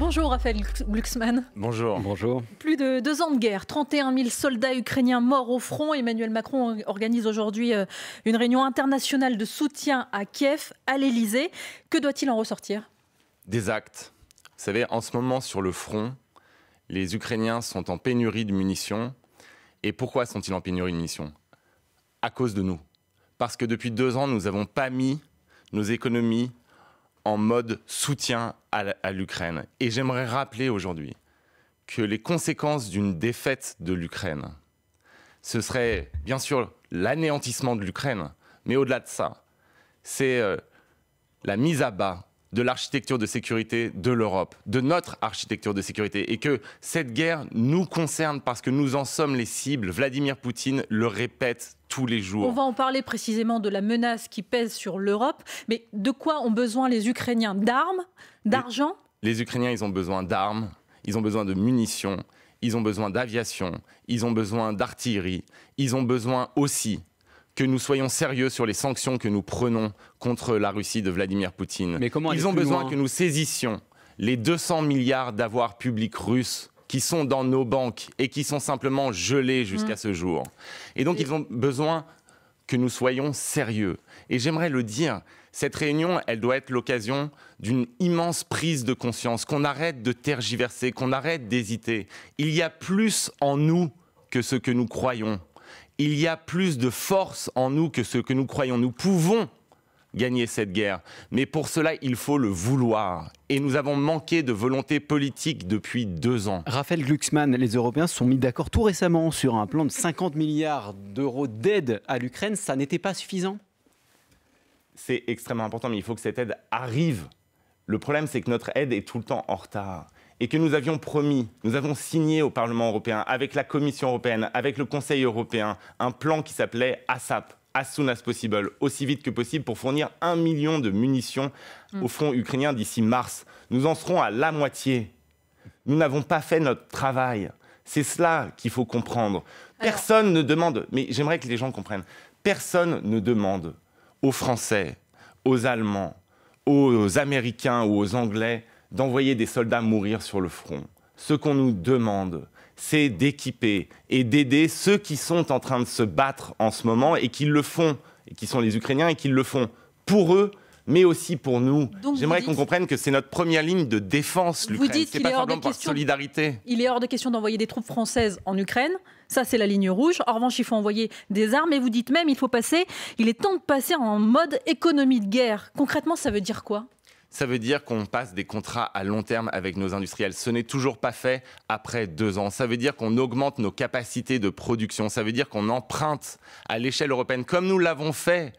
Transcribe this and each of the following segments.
Bonjour Raphaël Glucksmann. Bonjour. Bonjour. Plus de 2 ans de guerre, 31 000 soldats ukrainiens morts au front. Emmanuel Macron organise aujourd'hui une réunion internationale de soutien à Kiev, à l'Elysée. Que doit-il en ressortir? Des actes. Vous savez, en ce moment sur le front, les Ukrainiens sont en pénurie de munitions. Et pourquoi sont-ils en pénurie de munitions? À cause de nous. Parce que depuis 2 ans, nous n'avons pas mis nos économies en mode soutien à l'Ukraine. Et j'aimerais rappeler aujourd'hui que les conséquences d'une défaite de l'Ukraine, ce serait bien sûr l'anéantissement de l'Ukraine, mais au-delà de ça, c'est la mise à bas de l'architecture de sécurité de l'Europe, de notre architecture de sécurité, et que cette guerre nous concerne parce que nous en sommes les cibles. Vladimir Poutine le répète tous les jours. On va en parler précisément de la menace qui pèse sur l'Europe, mais de quoi ont besoin les Ukrainiens? D'armes, d'argent? Les Ukrainiens, ils ont besoin d'armes, ils ont besoin de munitions, ils ont besoin d'aviation, ils ont besoin d'artillerie, ils ont besoin aussi que nous soyons sérieux sur les sanctions que nous prenons contre la Russie de Vladimir Poutine. Mais comment ils ont besoin que nous saisissions les 200 milliards d'avoirs publics russes qui sont dans nos banques et qui sont simplement gelés jusqu'à ce jour. Et donc, ils ont besoin que nous soyons sérieux. Et j'aimerais le dire, cette réunion, elle doit être l'occasion d'une immense prise de conscience, qu'on arrête de tergiverser, qu'on arrête d'hésiter. Il y a plus en nous que ce que nous croyons. Il y a plus de force en nous que ce que nous croyons. Nous pouvons gagner cette guerre, mais pour cela, il faut le vouloir. Et nous avons manqué de volonté politique depuis 2 ans. Raphaël Glucksmann, les Européens se sont mis d'accord tout récemment sur un plan de 50 milliards d'euros d'aide à l'Ukraine. Ça n'était pas suffisant? C'est extrêmement important, mais il faut que cette aide arrive. Le problème, c'est que notre aide est tout le temps en retard. Et que nous avions promis, nous avons signé au Parlement européen, avec la Commission européenne, avec le Conseil européen, un plan qui s'appelait ASAP, as soon as possible, aussi vite que possible, pour fournir 1 million de munitions au front ukrainien d'ici mars. Nous en serons à la moitié. Nous n'avons pas fait notre travail. C'est cela qu'il faut comprendre. Personne ne demande, mais j'aimerais que les gens comprennent, personne ne demande aux Français, aux Allemands, aux Américains ou aux Anglais d'envoyer des soldats mourir sur le front. Ce qu'on nous demande, c'est d'équiper et d'aider ceux qui sont en train de se battre en ce moment et qui le font, et qui sont les Ukrainiens et qui le font pour eux, mais aussi pour nous. J'aimerais qu'on comprenne que c'est notre première ligne de défense, l'Ukraine. C'est pas simplement par solidarité. Il est hors de question d'envoyer des troupes françaises en Ukraine. Ça, c'est la ligne rouge. En revanche, il faut envoyer des armes. Et vous dites même, il est temps de passer en mode économie de guerre. Concrètement, ça veut dire quoi? Ça veut dire qu'on passe des contrats à long terme avec nos industriels. Ce n'est toujours pas fait après 2 ans. Ça veut dire qu'on augmente nos capacités de production. Ça veut dire qu'on emprunte à l'échelle européenne, comme nous l'avons fait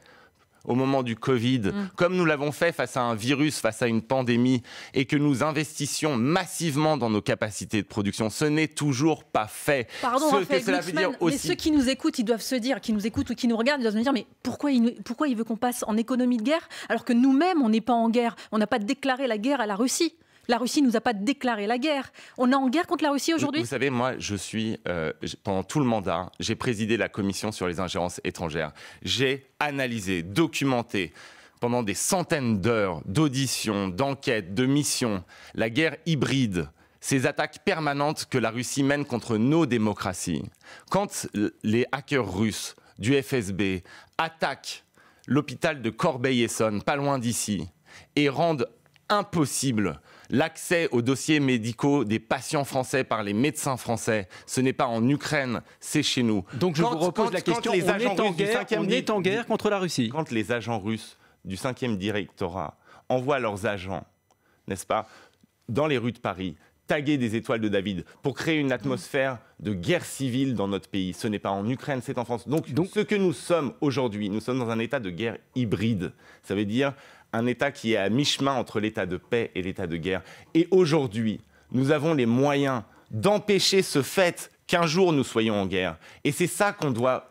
au moment du Covid, comme nous l'avons fait face à un virus, face à une pandémie, et que nous investissions massivement dans nos capacités de production. Ce n'est toujours pas fait. Pardon, Raphaël Glucksmann, mais ceux qui nous écoutent, ils doivent se dire, qui nous écoutent ou qui nous regardent, ils doivent se dire, mais pourquoi il veut qu'on passe en économie de guerre alors que nous-mêmes, on n'est pas en guerre? On n'a pas déclaré la guerre à la Russie. La Russie ne nous a pas déclaré la guerre. On est en guerre contre la Russie aujourd'hui? Vous savez, moi, pendant tout le mandat, j'ai présidé la commission sur les ingérences étrangères. J'ai analysé, documenté, pendant des centaines d'heures d'auditions, d'enquêtes, de missions, la guerre hybride, ces attaques permanentes que la Russie mène contre nos démocraties. Quand les hackers russes du FSB attaquent l'hôpital de Corbeil-Essonnes, pas loin d'ici, et rendent impossible l'accès aux dossiers médicaux des patients français par les médecins français. Ce n'est pas en Ukraine, c'est chez nous. Donc je vous repose la question, on est en guerre contre la Russie. Quand les agents russes du 5e directorat envoient leurs agents, n'est-ce pas, dans les rues de Paris, taguer des étoiles de David pour créer une atmosphère de guerre civile dans notre pays. Ce n'est pas en Ukraine, c'est en France. Donc ce que nous sommes aujourd'hui, nous sommes dans un état de guerre hybride. Ça veut dire un état qui est à mi-chemin entre l'état de paix et l'état de guerre. Et aujourd'hui, nous avons les moyens d'empêcher ce fait qu'un jour nous soyons en guerre. Et c'est ça qu'on doit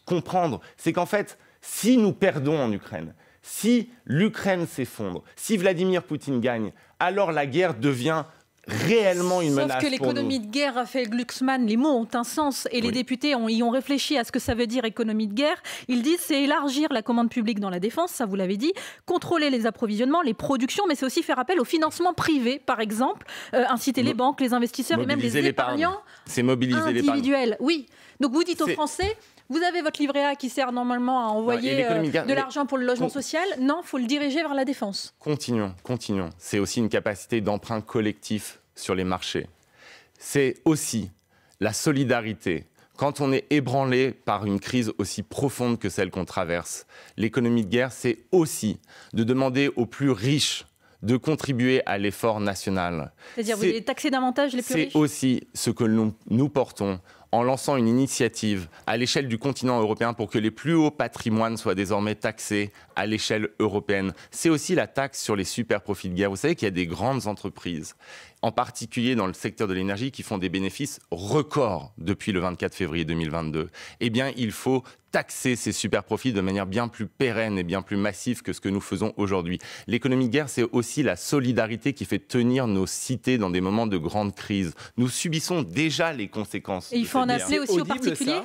comprendre. C'est qu'en fait, si nous perdons en Ukraine, si l'Ukraine s'effondre, si Vladimir Poutine gagne, alors la guerre devient réellement une menace pour nous. Sauf que l'économie de guerre, Raphaël Glucksmann, les mots ont un sens et les députés y ont réfléchi à ce que ça veut dire économie de guerre. Ils disent c'est élargir la commande publique dans la défense, ça vous l'avez dit, contrôler les approvisionnements, les productions, mais c'est aussi faire appel au financement privé, par exemple, inciter les banques, les investisseurs et même les épargnants individuels. Oui. Donc vous dites aux Français, vous avez votre livret A qui sert normalement à envoyer de l'argent pour le logement social. Non, il faut le diriger vers la défense. Continuons. C'est aussi une capacité d'emprunt collectif sur les marchés. C'est aussi la solidarité. Quand on est ébranlé par une crise aussi profonde que celle qu'on traverse, l'économie de guerre, c'est aussi de demander aux plus riches de contribuer à l'effort national. C'est-à-dire, vous allez taxer davantage les plus riches ? C'est aussi ce que nous portons en lançant une initiative à l'échelle du continent européen pour que les plus hauts patrimoines soient désormais taxés à l'échelle européenne. C'est aussi la taxe sur les super profits de guerre. Vous savez qu'il y a des grandes entreprises, en particulier dans le secteur de l'énergie, qui font des bénéfices records depuis le 24 février 2022. Eh bien, il faut taxer ces super profits de manière bien plus pérenne et bien plus massive que ce que nous faisons aujourd'hui. L'économie de guerre, c'est aussi la solidarité qui fait tenir nos cités dans des moments de grande crise. Nous subissons déjà les conséquences. Et il faut en appeler aussi aux particuliers.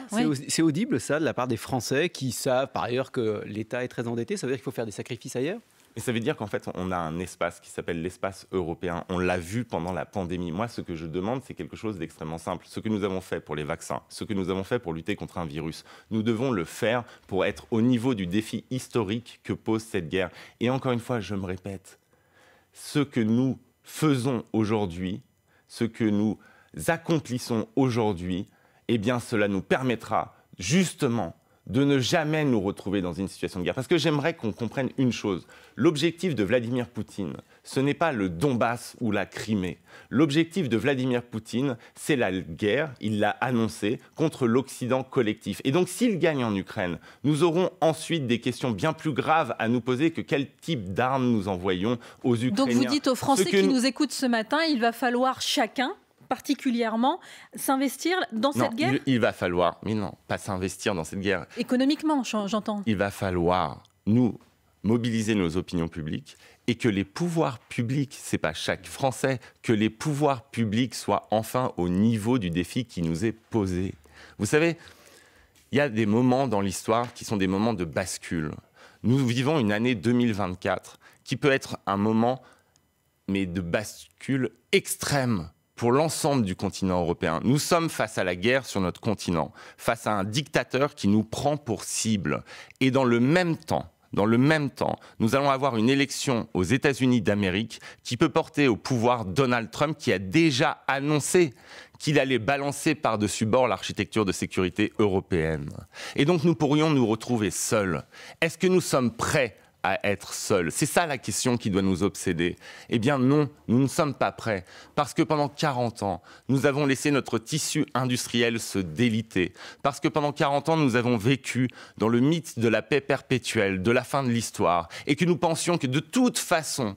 C'est audible, ça, de la part des Français qui savent par ailleurs que l'État est très endetté. Ça veut dire qu'il faut faire des sacrifices ailleurs ? Et ça veut dire qu'en fait, on a un espace qui s'appelle l'espace européen. On l'a vu pendant la pandémie. Moi, ce que je demande, c'est quelque chose d'extrêmement simple. Ce que nous avons fait pour les vaccins, ce que nous avons fait pour lutter contre un virus, nous devons le faire pour être au niveau du défi historique que pose cette guerre. Et encore une fois, je me répète, ce que nous faisons aujourd'hui, ce que nous accomplissons aujourd'hui, eh bien, cela nous permettra justement de ne jamais nous retrouver dans une situation de guerre. Parce que j'aimerais qu'on comprenne une chose. L'objectif de Vladimir Poutine, ce n'est pas le Donbass ou la Crimée. L'objectif de Vladimir Poutine, c'est la guerre, il l'a annoncé, contre l'Occident collectif. Et donc, s'il gagne en Ukraine, nous aurons ensuite des questions bien plus graves à nous poser que quel type d'armes nous envoyons aux Ukrainiens. Donc, vous dites aux Français qui nous écoutent ce matin, il va falloir chacun particulièrement s'investir dans cette guerre ? Il va falloir, mais non, pas s'investir dans cette guerre. Économiquement, j'entends. Il va falloir, nous, mobiliser nos opinions publiques et que les pouvoirs publics, c'est pas chaque Français, que les pouvoirs publics soient enfin au niveau du défi qui nous est posé. Vous savez, il y a des moments dans l'histoire qui sont des moments de bascule. Nous vivons une année 2024 qui peut être un moment, mais de bascule extrême pour l'ensemble du continent européen. Nous sommes face à la guerre sur notre continent, face à un dictateur qui nous prend pour cible. Et dans le même temps, nous allons avoir une élection aux États-Unis d'Amérique qui peut porter au pouvoir Donald Trump, qui a déjà annoncé qu'il allait balancer par-dessus bord l'architecture de sécurité européenne. Et donc nous pourrions nous retrouver seuls. Est-ce que nous sommes prêts à être seuls? C'est ça la question qui doit nous obséder. Eh bien non, nous ne sommes pas prêts. Parce que pendant 40 ans, nous avons laissé notre tissu industriel se déliter. Parce que pendant 40 ans, nous avons vécu dans le mythe de la paix perpétuelle, de la fin de l'histoire. Et que nous pensions que de toute façon,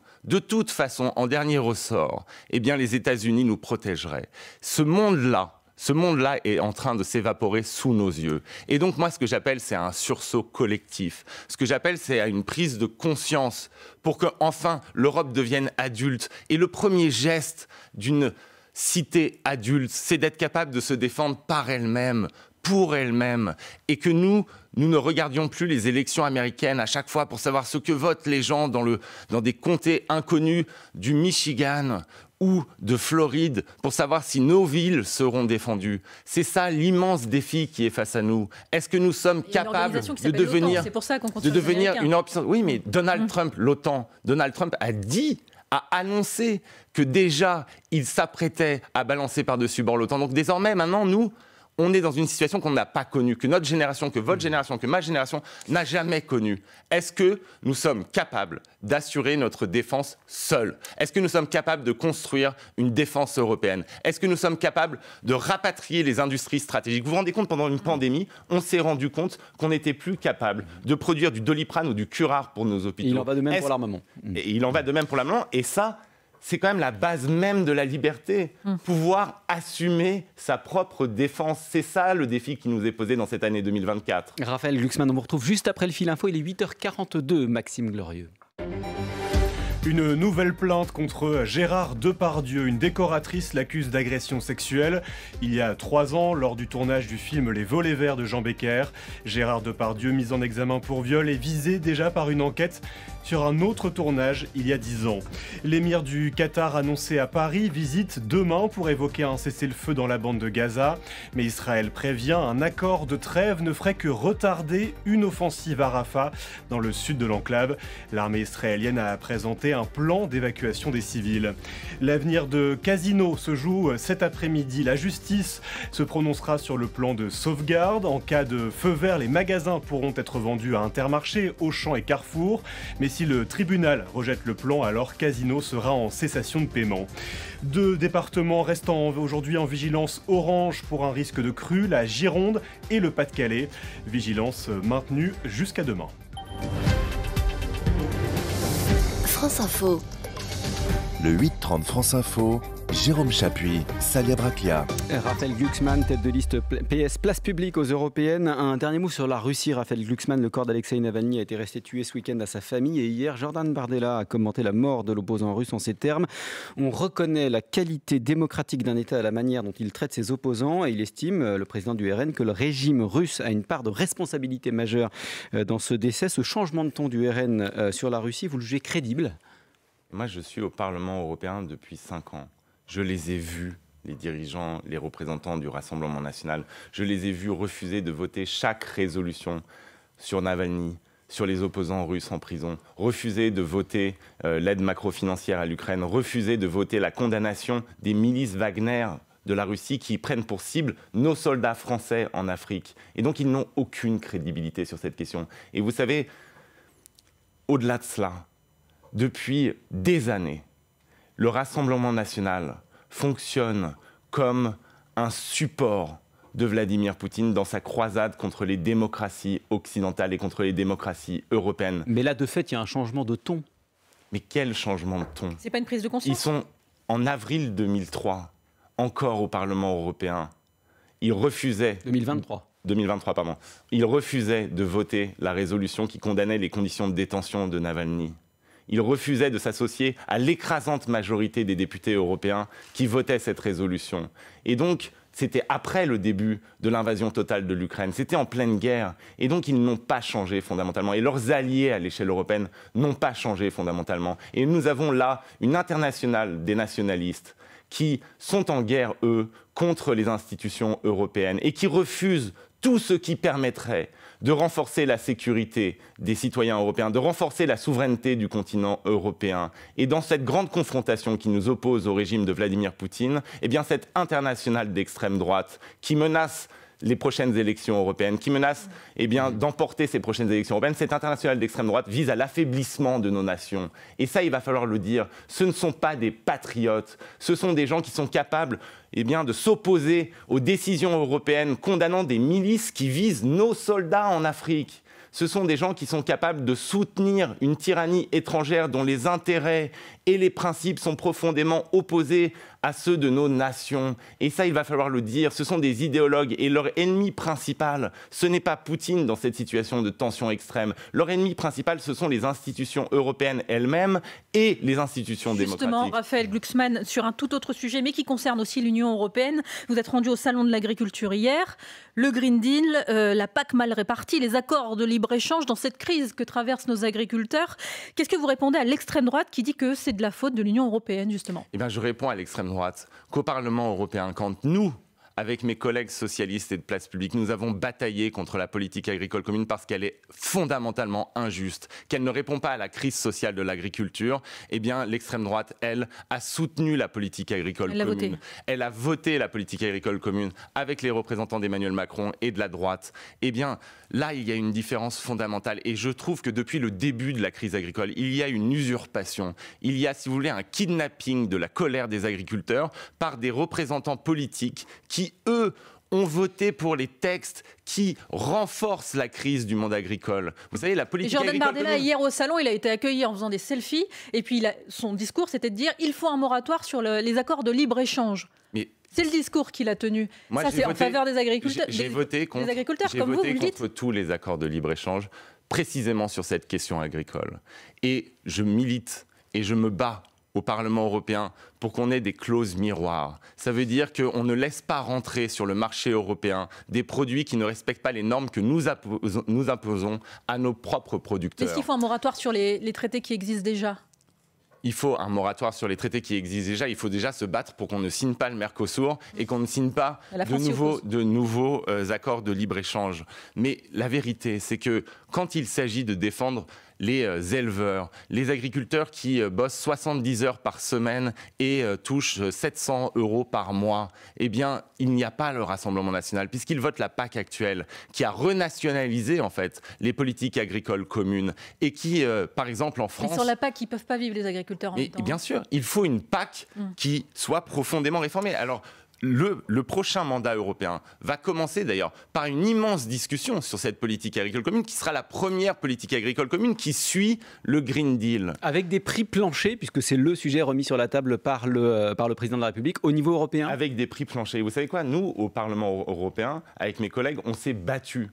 en dernier ressort, eh bien les États-Unis nous protégeraient. Ce monde-là est en train de s'évaporer sous nos yeux. Et donc, moi, ce que j'appelle, c'est un sursaut collectif. Ce que j'appelle, c'est une prise de conscience pour que, enfin, l'Europe devienne adulte. Et le premier geste d'une cité adulte, c'est d'être capable de se défendre par elle-même, pour elle-même, et que nous ne regardions plus les élections américaines à chaque fois pour savoir ce que votent les gens dans des comtés inconnus du Michigan ou de Floride pour savoir si nos villes seront défendues. C'est ça l'immense défi qui est face à nous. Est-ce que nous sommes capables de devenir une option? Oui, mais Donald Trump, l'OTAN, Donald Trump a annoncé que déjà il s'apprêtait à balancer par-dessus bord l'OTAN. Donc désormais, maintenant, nous, on est dans une situation qu'on n'a pas connue, que notre génération, que votre génération, que ma génération n'a jamais connue. Est-ce que nous sommes capables d'assurer notre défense seuls? Est-ce que nous sommes capables de construire une défense européenne? Est-ce que nous sommes capables de rapatrier les industries stratégiques? Vous vous rendez compte, pendant une pandémie, on s'est rendu compte qu'on n'était plus capable de produire du Doliprane ou du Curare pour nos hôpitaux. Il en va de même pour l'armement. Et il en va de même pour l'armement. Et ça, c'est quand même la base même de la liberté. Pouvoir assumer sa propre défense. C'est ça le défi qui nous est posé dans cette année 2024. Raphaël Glucksmann, on vous retrouve juste après le fil info. Il est 8h42, Maxime Glorieux. Une nouvelle plainte contre Gérard Depardieu. Une décoratrice l'accuse d'agression sexuelle. Il y a 3 ans, lors du tournage du film Les Volets Verts de Jean Becker, Gérard Depardieu, mis en examen pour viol, est visé déjà par une enquête sur un autre tournage il y a 10 ans. L'émir du Qatar annoncé à Paris visite demain pour évoquer un cessez-le-feu dans la bande de Gaza. Mais Israël prévient, un accord de trêve ne ferait que retarder une offensive à Rafah, dans le sud de l'enclave. L'armée israélienne a présenté un plan d'évacuation des civils. L'avenir de Casino se joue cet après-midi. La justice se prononcera sur le plan de sauvegarde. En cas de feu vert, les magasins pourront être vendus à Intermarché, Auchan et Carrefour. Mais si le tribunal rejette le plan, alors Casino sera en cessation de paiement. 2 départements restant aujourd'hui en vigilance orange pour un risque de crue, la Gironde et le Pas-de-Calais. Vigilance maintenue jusqu'à demain. France Info. Le 8-30 France Info, Jérôme Chapuis, Salia Braclia. Raphaël Glucksmann, tête de liste PS Place Publique aux Européennes. Un dernier mot sur la Russie. Raphaël Glucksmann, le corps d'Alexeï Navalny a été restitué ce week-end à sa famille. Et hier, Jordan Bardella a commenté la mort de l'opposant russe en ces termes. On reconnaît la qualité démocratique d'un État à la manière dont il traite ses opposants. Et il estime, le président du RN, que le régime russe a une part de responsabilité majeure dans ce décès. Ce changement de ton du RN sur la Russie, vous le jugez crédible ? Moi, je suis au Parlement européen depuis 5 ans. Je les ai vus, les dirigeants, les représentants du Rassemblement national. Je les ai vus refuser de voter chaque résolution sur Navalny, sur les opposants russes en prison, refuser de voter l'aide macro-financière à l'Ukraine, refuser de voter la condamnation des milices Wagner de la Russie qui prennent pour cible nos soldats français en Afrique. Et donc, ils n'ont aucune crédibilité sur cette question. Et vous savez, au-delà de cela, depuis des années, le Rassemblement national fonctionne comme un support de Vladimir Poutine dans sa croisade contre les démocraties occidentales et contre les démocraties européennes. Mais là, de fait, il y a un changement de ton. Mais quel changement de ton ? C'est pas une prise de conscience ? Ils sont en avril 2003, encore au Parlement européen. Ils refusaient... 2023, pardon. Ils refusaient de voter la résolution qui condamnait les conditions de détention de Navalny. Il refusait de s'associer à l'écrasante majorité des députés européens qui votaient cette résolution. Et donc, c'était après le début de l'invasion totale de l'Ukraine. C'était en pleine guerre. Et donc, ils n'ont pas changé fondamentalement. Et leurs alliés à l'échelle européenne n'ont pas changé fondamentalement. Et nous avons là une internationale des nationalistes qui sont en guerre, eux, contre les institutions européennes et qui refusent tout ce qui permettrait de renforcer la sécurité des citoyens européens, de renforcer la souveraineté du continent européen. Et dans cette grande confrontation qui nous oppose au régime de Vladimir Poutine, eh bien cette internationale d'extrême droite qui menace les prochaines élections européennes, qui menace d'emporter ces prochaines élections européennes, cette internationale d'extrême droite vise à l'affaiblissement de nos nations. Et ça, il va falloir le dire, ce ne sont pas des patriotes, ce sont des gens qui sont capables de s'opposer aux décisions européennes condamnant des milices qui visent nos soldats en Afrique. Ce sont des gens qui sont capables de soutenir une tyrannie étrangère dont les intérêts et les principes sont profondément opposés à ceux de nos nations. Et ça, il va falloir le dire, ce sont des idéologues et leur ennemi principal, ce n'est pas Poutine dans cette situation de tension extrême. Leur ennemi principal, ce sont les institutions européennes elles-mêmes et les institutions démocratiques. Justement, Raphaël Glucksmann, sur un tout autre sujet, mais qui concerne aussi l'Union européenne, vous êtes rendu au Salon de l'agriculture hier. Le Green Deal, la PAC mal répartie, les accords de libre-échange dans cette crise que traversent nos agriculteurs. Qu'est-ce que vous répondez à l'extrême droite qui dit que c'est de la faute de l'Union européenne, justement ? Eh bien, je réponds à l'extrême droite qu'au Parlement européen, quand nous, avec mes collègues socialistes et de Place Publique, nous avons bataillé contre la politique agricole commune parce qu'elle est fondamentalement injuste, qu'elle ne répond pas à la crise sociale de l'agriculture. Eh bien, l'extrême droite, elle, a soutenu la politique agricole commune. Elle a voté la politique agricole commune avec les représentants d'Emmanuel Macron et de la droite. Eh bien, là, il y a une différence fondamentale. Et je trouve que depuis le début de la crise agricole, il y a une usurpation. Il y a, si vous voulez, un kidnapping de la colère des agriculteurs par des représentants politiques qui, eux, ont voté pour les textes qui renforcent la crise du monde agricole. Vous savez, la politique agricole Jordan Bardella, hier au salon, il a été accueilli en faisant des selfies. Et puis, son discours, c'était de dire il faut un moratoire sur les accords de libre-échange. C'est le discours qu'il a tenu. Moi, ça, c'est en faveur des agriculteurs. J'ai voté contre tous les accords de libre-échange, précisément sur cette question agricole. Et je milite et je me bats au Parlement européen pour qu'on ait des clauses miroirs. Ça veut dire qu'on ne laisse pas rentrer sur le marché européen des produits qui ne respectent pas les normes que nous imposons à nos propres producteurs. Est-ce qu'il faut un moratoire sur les traités qui existent déjà ? Il faut un moratoire sur les traités qui existent déjà. Il faut déjà se battre pour qu'on ne signe pas le Mercosur et qu'on ne signe pas de nouveaux accords de libre-échange. Mais la vérité, c'est que quand il s'agit de défendre les éleveurs, les agriculteurs qui bossent 70 heures par semaine et touchent 700 € par mois, eh bien, il n'y a pas le Rassemblement national, puisqu'ils votent la PAC actuelle, qui a renationalisé, en fait, les politiques agricoles communes, et qui, par exemple, en France... Mais sur la PAC, ils ne peuvent pas vivre, les agriculteurs, en même temps. Bien sûr, il faut une PAC qui soit profondément réformée. Alors, le prochain mandat européen va commencer d'ailleurs par une immense discussion sur cette politique agricole commune qui sera la première politique agricole commune qui suit le Green Deal. Avec des prix planchers, puisque c'est le sujet remis sur la table par le président de la République au niveau européen. Avec des prix planchers. Vous savez quoi ? Nous, au Parlement européen, avec mes collègues, on s'est battus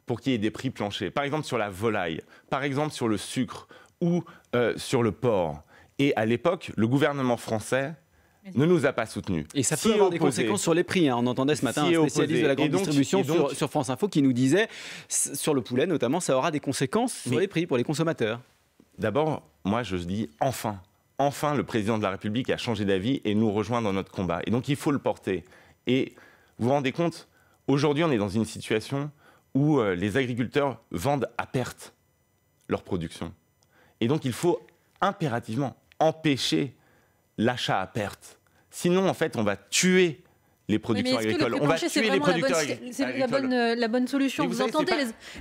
pour qu'il y ait des prix planchers. Par exemple sur la volaille, par exemple sur le sucre ou sur le porc. Et à l'époque, le gouvernement français ne nous a pas soutenus. Et ça peut avoir des conséquences sur les prix. On entendait ce matin un spécialiste de la grande distribution sur France Info qui nous disait, sur le poulet notamment, ça aura des conséquences sur les prix pour les consommateurs. D'abord, moi je dis enfin. Enfin, le président de la République a changé d'avis et nous rejoint dans notre combat. Et donc il faut le porter. Et vous vous rendez compte, aujourd'hui on est dans une situation où les agriculteurs vendent à perte leur production. Et donc il faut impérativement empêcher l'achat à perte. Sinon, en fait, on va tuer les productions agricoles. On va tuer les producteurs agricoles. C'est la bonne solution. Vous entendez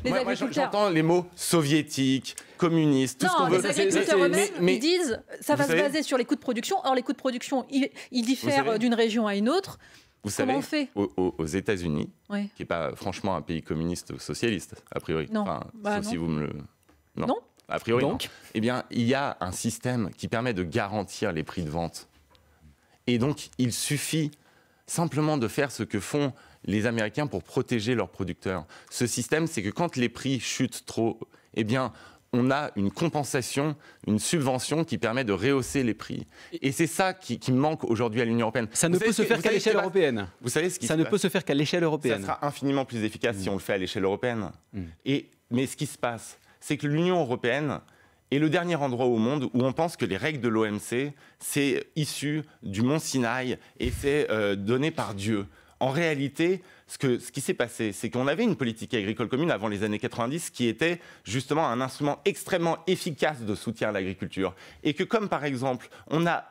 les agriculteurs. J'entends les mots soviétiques, communistes, tout ce qu'on veut. Les agriculteurs eux-mêmes, ils disent ça va se baser sur les coûts de production. Or, les coûts de production, ils diffèrent d'une région à une autre. Comment on fait ? Aux États-Unis, qui n'est pas franchement un pays communiste ou socialiste, a priori. Non. Sauf si vous me le... Non. A priori, donc, non. Eh bien, il y a un système qui permet de garantir les prix de vente. Et donc, il suffit simplement de faire ce que font les Américains pour protéger leurs producteurs. Ce système, c'est que quand les prix chutent trop, eh bien, on a une compensation, une subvention qui permet de rehausser les prix. Et c'est ça qui manque aujourd'hui à l'Union européenne. Ça ne peut se faire qu'à l'échelle européenne. Vous savez ce qui Ça ne peut se faire qu'à l'échelle européenne. Ça sera infiniment plus efficace si on le fait à l'échelle européenne. Mais ce qui se passe, c'est que l'Union européenne est le dernier endroit au monde où on pense que les règles de l'OMC, c'est issu du mont Sinaï et c'est donné par Dieu. En réalité, ce qui s'est passé, c'est qu'on avait une politique agricole commune avant les années 90 qui était justement un instrument extrêmement efficace de soutien à l'agriculture. Et que comme par exemple, on a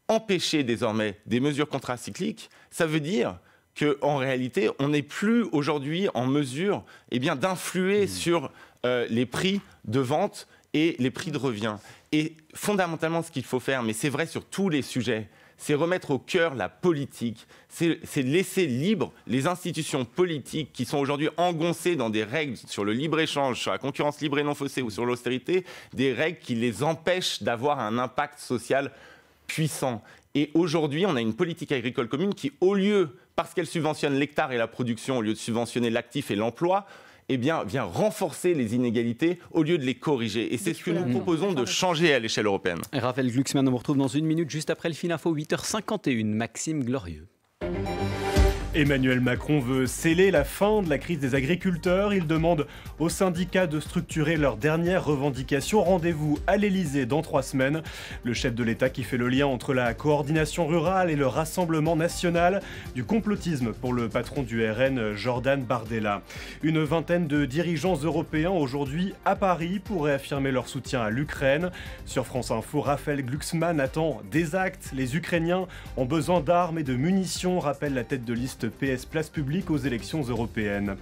empêché désormais des mesures contracycliques, ça veut dire qu'en réalité, on n'est plus aujourd'hui en mesure d'influer sur les prix de vente et les prix de revient. Et fondamentalement, ce qu'il faut faire, mais c'est vrai sur tous les sujets, c'est remettre au cœur la politique, c'est laisser libre les institutions politiques qui sont aujourd'hui engoncées dans des règles sur le libre-échange, sur la concurrence libre et non faussée ou sur l'austérité, des règles qui les empêchent d'avoir un impact social puissant. Et aujourd'hui, on a une politique agricole commune qui, au lieu, parce qu'elle subventionne l'hectare et la production, au lieu de subventionner l'actif et l'emploi, vient renforcer les inégalités au lieu de les corriger. Et c'est ce que nous proposons de changer à l'échelle européenne. Raphaël Glucksmann, on vous retrouve dans une minute, juste après le fil info, 8h51. Maxime Glorieux. Emmanuel Macron veut sceller la fin de la crise des agriculteurs. Il demande aux syndicats de structurer leurs dernières revendications. Rendez-vous à l'Elysée dans 3 semaines. Le chef de l'État qui fait le lien entre la coordination rurale et le Rassemblement national. Du complotisme pour le patron du RN, Jordan Bardella. Une vingtaine de dirigeants européens aujourd'hui à Paris pour réaffirmer leur soutien à l'Ukraine. Sur France Info, Raphaël Glucksmann attend des actes. Les Ukrainiens ont besoin d'armes et de munitions, rappelle la tête de liste PS Place Publique aux élections européennes.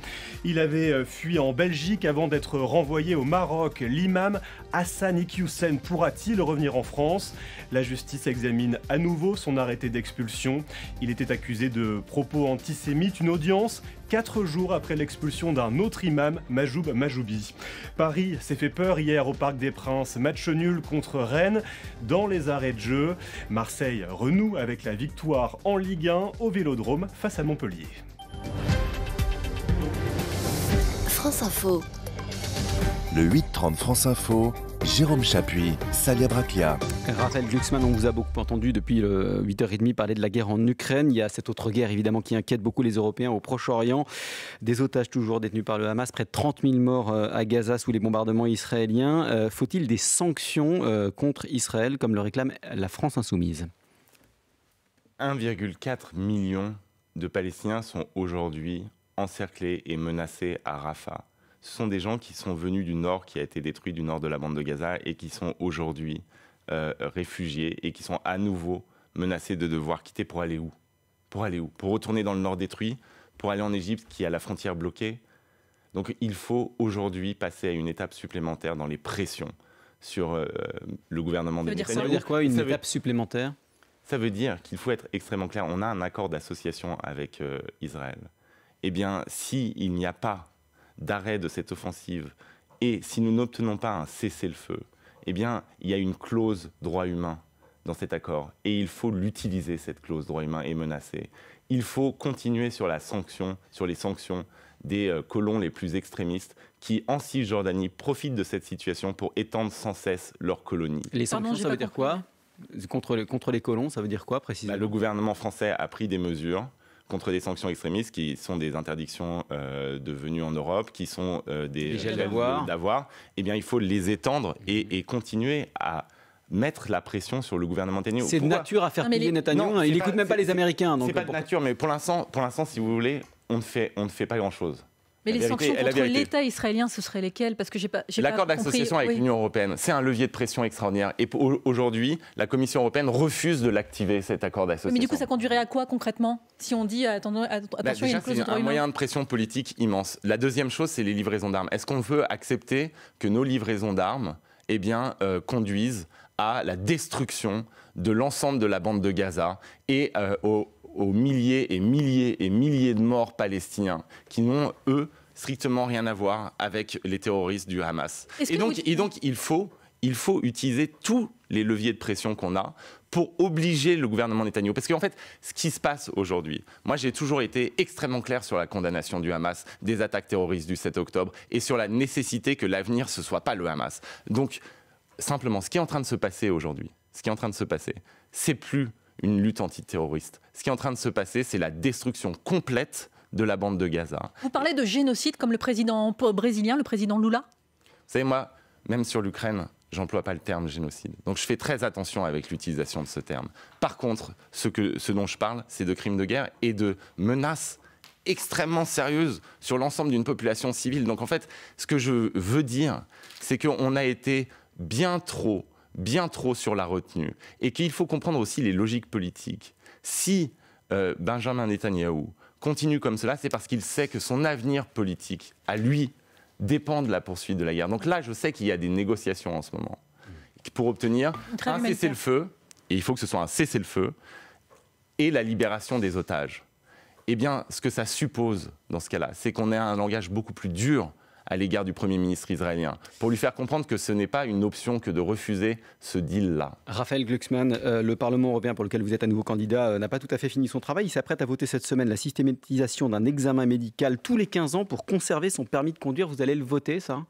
Il avait fui en Belgique avant d'être renvoyé au Maroc. L'imam Hassan Iqiyoussen pourra-t-il revenir en France ? La justice examine à nouveau son arrêté d'expulsion. Il était accusé de propos antisémites. Une audience 4 jours après l'expulsion d'un autre imam, Majoub Majoubi. Paris s'est fait peur hier au Parc des Princes. Match nul contre Rennes dans les arrêts de jeu. Marseille renoue avec la victoire en Ligue 1 au Vélodrome face à Montpellier. France Info. Le 8-30 France Info, Jérôme Chapuis, Salia Braclia. Raphaël Glucksmann, on vous a beaucoup entendu depuis 8h30 parler de la guerre en Ukraine. Il y a cette autre guerre évidemment qui inquiète beaucoup les Européens au Proche-Orient. Des otages toujours détenus par le Hamas, près de 30 000 morts à Gaza sous les bombardements israéliens. Faut-il des sanctions contre Israël comme le réclame la France insoumise ? 1,4 million de Palestiniens sont aujourd'hui encerclés et menacés à Rafah. Ce sont des gens qui sont venus du nord, qui a été détruit, du nord de la bande de Gaza, et qui sont aujourd'hui réfugiés et qui sont à nouveau menacés de devoir quitter pour aller où ? Pour retourner dans le nord détruit, pour aller en Égypte qui a la frontière bloquée. Donc il faut aujourd'hui passer à une étape supplémentaire dans les pressions sur le gouvernement de Netanyahou. Ça veut dire quoi, une étape supplémentaire ? Ça veut dire qu'il faut être extrêmement clair. On a un accord d'association avec Israël. Eh bien, s'il n'y a pas d'arrêt de cette offensive et si nous n'obtenons pas un cessez-le-feu, eh bien, il y a une clause droit humain dans cet accord et il faut l'utiliser, cette clause droit humain, et menacer. Il faut continuer sur les sanctions des colons les plus extrémistes qui, en Cisjordanie, profitent de cette situation pour étendre sans cesse leurs colonies. Les sanctions, ça veut dire quoi ? Contre les colons, ça veut dire quoi précisément ? Le gouvernement français a pris des mesures contre des sanctions extrémistes qui sont des interdictions de venue en Europe, qui sont des gels d'avoir. Eh bien, il faut les étendre et continuer à mettre la pression sur le gouvernement Netanyahou. C'est de nature à faire plier Netanyahou. Il n'écoute même pas les Américains. C'est pas de nature, mais pour l'instant, si vous voulez, on ne fait pas grand-chose. Mais les sanctions contre l'État israélien, ce seraient lesquelles ? Parce que j'ai pas L'accord d'association avec l'Union européenne, c'est un levier de pression extraordinaire. Et aujourd'hui, la Commission européenne refuse de l'activer, cet accord d'association. Mais du coup, ça conduirait à quoi concrètement ? Si on dit attention, il y a une clause de droit humain. C'est un moyen de pression politique immense. La deuxième chose, c'est les livraisons d'armes. Est-ce qu'on veut accepter que nos livraisons d'armes conduisent à la destruction de l'ensemble de la bande de Gaza et aux milliers et milliers et milliers de morts palestiniens qui n'ont, eux, strictement rien à voir avec les terroristes du Hamas. Et donc, il faut utiliser tous les leviers de pression qu'on a pour obliger le gouvernement Netanyahou. Parce qu'en fait, ce qui se passe aujourd'hui, moi j'ai toujours été extrêmement clair sur la condamnation du Hamas, des attaques terroristes du 7 octobre et sur la nécessité que l'avenir ce soit pas le Hamas. Donc, simplement, ce qui est en train de se passer aujourd'hui, c'est plus une lutte antiterroriste. Ce qui est en train de se passer, c'est la destruction complète de la bande de Gaza. Vous parlez de génocide comme le président brésilien, le président Lula ? Vous savez, moi, même sur l'Ukraine, j'emploie pas le terme génocide. Donc je fais très attention avec l'utilisation de ce terme. Par contre, ce dont je parle, c'est de crimes de guerre et de menaces extrêmement sérieuses sur l'ensemble d'une population civile. Donc en fait, ce que je veux dire, c'est qu'on a été bien trop sur la retenue et qu'il faut comprendre aussi les logiques politiques. Si Benjamin Netanyahou continue comme cela, c'est parce qu'il sait que son avenir politique, à lui, dépend de la poursuite de la guerre. Donc là, je sais qu'il y a des négociations en ce moment pour obtenir un cessez-le-feu, et il faut que ce soit un cessez-le-feu, et la libération des otages. Eh bien, ce que ça suppose dans ce cas-là, c'est qu'on ait un langage beaucoup plus dur à l'égard du Premier ministre israélien, pour lui faire comprendre que ce n'est pas une option que de refuser ce deal-là. Raphaël Glucksmann, le Parlement européen pour lequel vous êtes à nouveau candidat n'a pas tout à fait fini son travail. Il s'apprête à voter cette semaine la systématisation d'un examen médical tous les 15 ans pour conserver son permis de conduire. Vous allez le voter, ça ?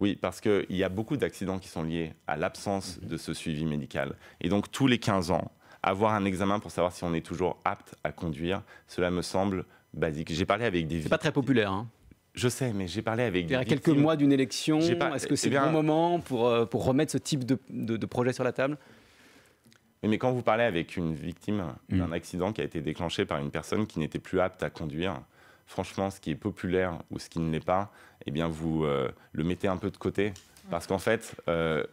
Oui, parce qu'il y a beaucoup d'accidents qui sont liés à l'absence de ce suivi médical. Et donc, tous les 15 ans, avoir un examen pour savoir si on est toujours apte à conduire, cela me semble basique. J'ai parlé avec des... C'est pas très populaire, hein ? Je sais, mais j'ai parlé avec des victimes. Quelques mois d'une élection, est-ce que c'est le bon moment pour remettre ce type de projet sur la table ? Mais quand vous parlez avec une victime d'un accident qui a été déclenché par une personne qui n'était plus apte à conduire, franchement, ce qui est populaire ou ce qui ne l'est pas, eh bien, vous le mettez un peu de côté. Parce qu'en fait, il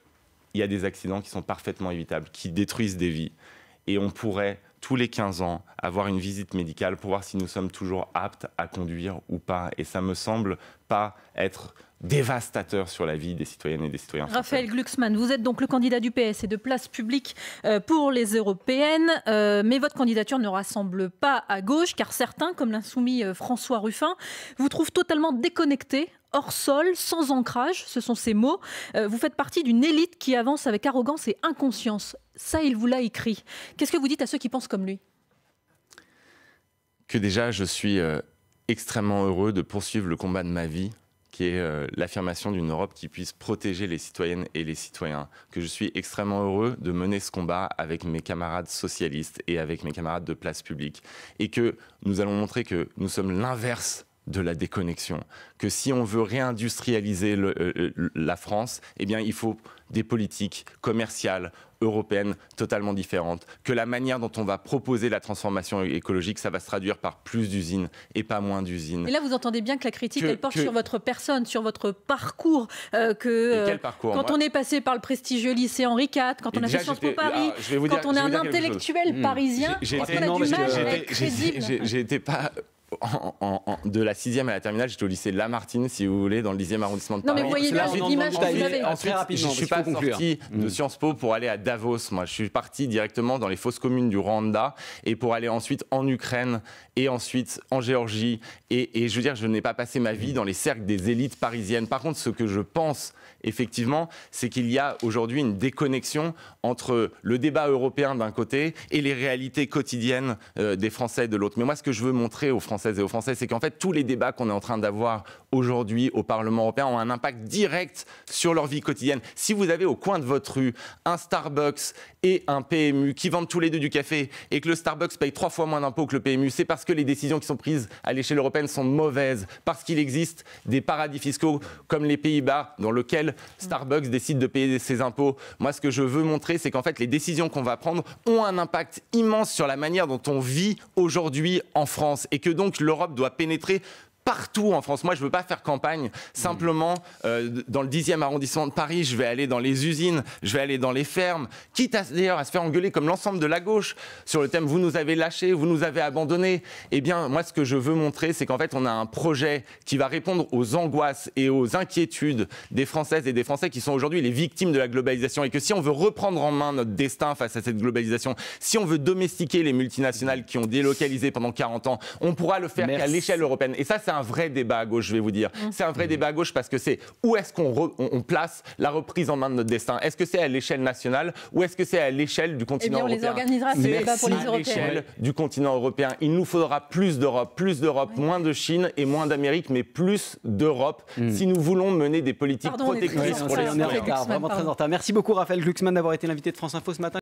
y a des accidents qui sont parfaitement évitables, qui détruisent des vies. Et on pourrait, tous les 15 ans, avoir une visite médicale pour voir si nous sommes toujours aptes à conduire ou pas. Et ça me semble pas être dévastateur sur la vie des citoyennes et des citoyens français. Raphaël Glucksmann, vous êtes donc le candidat du PS et de Place Publique pour les européennes, mais votre candidature ne rassemble pas à gauche, car certains, comme l'insoumis François Ruffin, vous trouvent totalement déconnecté, hors sol, sans ancrage, ce sont ces mots. Vous faites partie d'une élite qui avance avec arrogance et inconscience. Ça, il vous l'a écrit. Qu'est-ce que vous dites à ceux qui pensent comme lui ? Que déjà, je suis extrêmement heureux de poursuivre le combat de ma vie, qui est l'affirmation d'une Europe qui puisse protéger les citoyennes et les citoyens, que je suis extrêmement heureux de mener ce combat avec mes camarades socialistes et avec mes camarades de Place Publique, et que nous allons montrer que nous sommes l'inverse de la déconnexion, que si on veut réindustrialiser la France, eh bien il faut des politiques commerciales européennes totalement différentes, que la manière dont on va proposer la transformation écologique, ça va se traduire par plus d'usines et pas moins d'usines. Et là, vous entendez bien que la critique, elle porte sur votre personne, sur votre parcours. Quel parcours? Quand on est passé par le prestigieux lycée Henri IV, quand on a fait Sciences Po Paris, quand on est un intellectuel parisien, on a du mal à être crédible. J'étais pas... de la 6e à la terminale, j'étais au lycée Lamartine, si vous voulez, dans le 10e arrondissement de Paris. Non, mais vous voyez là, l'image que vous avez. Ensuite, je ne suis pas sorti de Sciences Po pour aller à Davos. Moi, je suis parti directement dans les fosses communes du Rwanda et pour aller ensuite en Ukraine et ensuite en Géorgie. Et je veux dire, je n'ai pas passé ma vie dans les cercles des élites parisiennes. Par contre, ce que je pense, effectivement, c'est qu'il y a aujourd'hui une déconnexion entre le débat européen d'un côté et les réalités quotidiennes des Français de l'autre. Mais moi, ce que je veux montrer aux Françaises et aux Français, c'est qu'en fait, tous les débats qu'on est en train d'avoir aujourd'hui au Parlement européen ont un impact direct sur leur vie quotidienne. Si vous avez au coin de votre rue un Starbucks et un PMU qui vendent tous les deux du café et que le Starbucks paye 3 fois moins d'impôts que le PMU, c'est parce que les décisions qui sont prises à l'échelle européenne sont mauvaises, parce qu'il existe des paradis fiscaux comme les Pays-Bas dans lesquels Starbucks décide de payer ses impôts. Moi, ce que je veux montrer, c'est qu'en fait, les décisions qu'on va prendre ont un impact immense sur la manière dont on vit aujourd'hui en France et que donc l'Europe doit pénétrer partout en France. Moi, je ne veux pas faire campagne simplement dans le 10e arrondissement de Paris. Je vais aller dans les usines, je vais aller dans les fermes, quitte d'ailleurs à se faire engueuler comme l'ensemble de la gauche sur le thème « vous nous avez lâchés, vous nous avez abandonnés ». Eh bien, moi, ce que je veux montrer, c'est qu'en fait, on a un projet qui va répondre aux angoisses et aux inquiétudes des Françaises et des Français qui sont aujourd'hui les victimes de la globalisation et que si on veut reprendre en main notre destin face à cette globalisation, si on veut domestiquer les multinationales qui ont délocalisé pendant 40 ans, on pourra le faire qu'à l'échelle européenne. Et ça, c'est un vrai débat à gauche, je vais vous dire. C'est un vrai débat à gauche parce que c'est où est-ce qu'on place la reprise en main de notre destin? Est-ce que c'est à l'échelle nationale ou est-ce que c'est à l'échelle du continent européen? On les organisera, ces débats pour les Européens. C'est à l'échelle du continent européen. Il nous faudra plus d'Europe, moins de Chine et moins d'Amérique, mais plus d'Europe si nous voulons mener des politiques protectrices pour les citoyens. Vraiment très en retard. Merci beaucoup Raphaël Glucksmann d'avoir été l'invité de France Info ce matin.